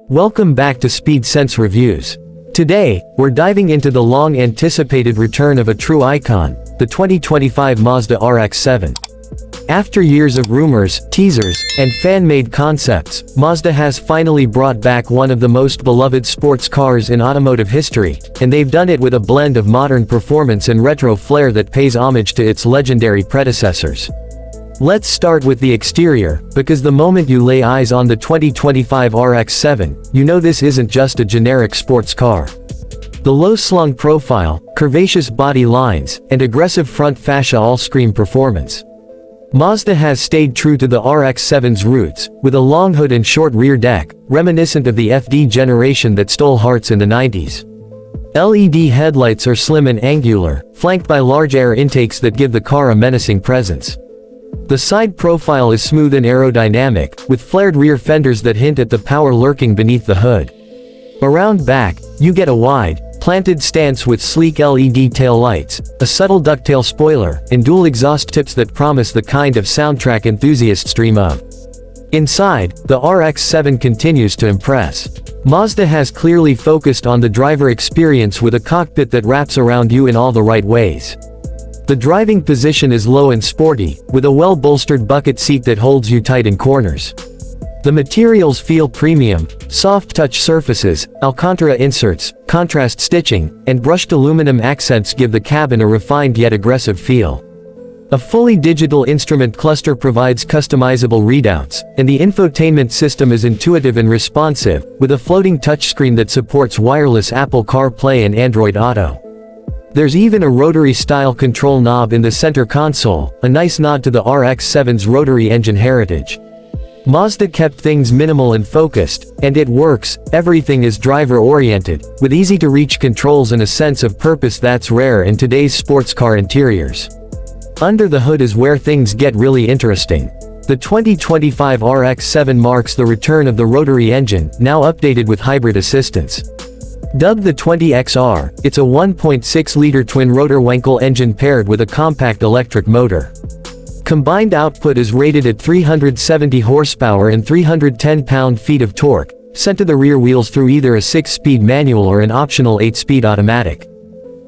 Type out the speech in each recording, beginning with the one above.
Welcome back to Speed Sense Reviews. Today, we're diving into the long-anticipated return of a true icon, the 2025 Mazda RX-7. After years of rumors, teasers, and fan-made concepts, Mazda has finally brought back one of the most beloved sports cars in automotive history, and they've done it with a blend of modern performance and retro flair that pays homage to its legendary predecessors. Let's start with the exterior, because the moment you lay eyes on the 2025 RX-7, you know this isn't just a generic sports car. The low-slung profile, curvaceous body lines, and aggressive front fascia all scream performance. Mazda has stayed true to the RX-7's roots, with a long hood and short rear deck, reminiscent of the FD generation that stole hearts in the 90s. LED headlights are slim and angular, flanked by large air intakes that give the car a menacing presence. The side profile is smooth and aerodynamic, with flared rear fenders that hint at the power lurking beneath the hood. Around back, you get a wide, planted stance with sleek LED taillights, a subtle ducktail spoiler, and dual exhaust tips that promise the kind of soundtrack enthusiasts dream of. Inside, the RX-7 continues to impress. Mazda has clearly focused on the driver experience with a cockpit that wraps around you in all the right ways. The driving position is low and sporty, with a well-bolstered bucket seat that holds you tight in corners. The materials feel premium: soft touch surfaces, Alcantara inserts, contrast stitching, and brushed aluminum accents give the cabin a refined yet aggressive feel. A fully digital instrument cluster provides customizable readouts, and the infotainment system is intuitive and responsive, with a floating touchscreen that supports wireless Apple CarPlay and Android Auto. There's even a rotary-style control knob in the center console, a nice nod to the RX-7's rotary engine heritage. Mazda kept things minimal and focused, and it works. Everything is driver-oriented, with easy-to-reach controls and a sense of purpose that's rare in today's sports car interiors. Under the hood is where things get really interesting. The 2025 RX-7 marks the return of the rotary engine, now updated with hybrid assistance. Dubbed the 20XR, it's a 1.6-liter twin-rotor Wankel engine paired with a compact electric motor. Combined output is rated at 370 horsepower and 310 pound-feet of torque, sent to the rear wheels through either a 6-speed manual or an optional 8-speed automatic.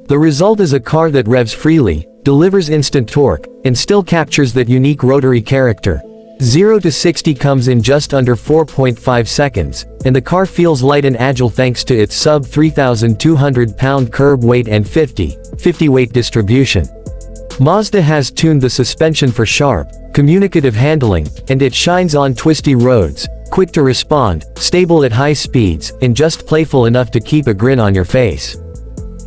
The result is a car that revs freely, delivers instant torque, and still captures that unique rotary character. 0 to 60 comes in just under 4.5 seconds, and the car feels light and agile thanks to its sub 3,200 pound curb weight and 50/50 weight distribution. Mazda has tuned the suspension for sharp, communicative handling, and it shines on twisty roads, quick to respond, stable at high speeds, and just playful enough to keep a grin on your face.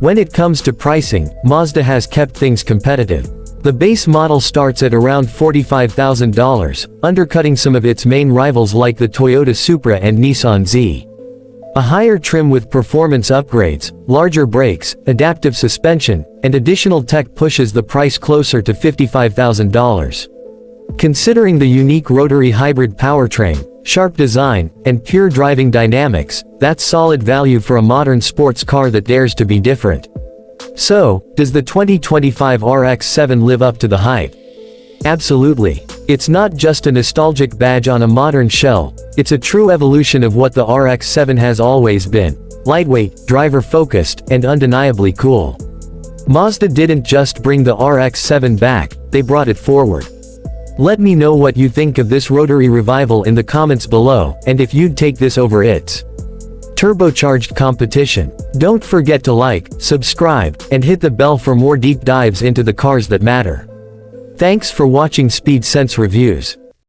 When it comes to pricing, Mazda has kept things competitive. The base model starts at around $45,000, undercutting some of its main rivals like the Toyota Supra and Nissan Z. A higher trim with performance upgrades, larger brakes, adaptive suspension, and additional tech pushes the price closer to $55,000. Considering the unique rotary hybrid powertrain, sharp design, and pure driving dynamics, that's solid value for a modern sports car that dares to be different. So, does the 2025 RX-7 live up to the hype? Absolutely. It's not just a nostalgic badge on a modern shell, it's a true evolution of what the RX-7 has always been: lightweight, driver-focused, and undeniably cool. Mazda didn't just bring the RX-7 back, they brought it forward. Let me know what you think of this rotary revival in the comments below, and if you'd take this over its turbocharged competition. Don't forget to like, subscribe, and hit the bell for more deep dives into the cars that matter. Thanks for watching Speed Sense Reviews.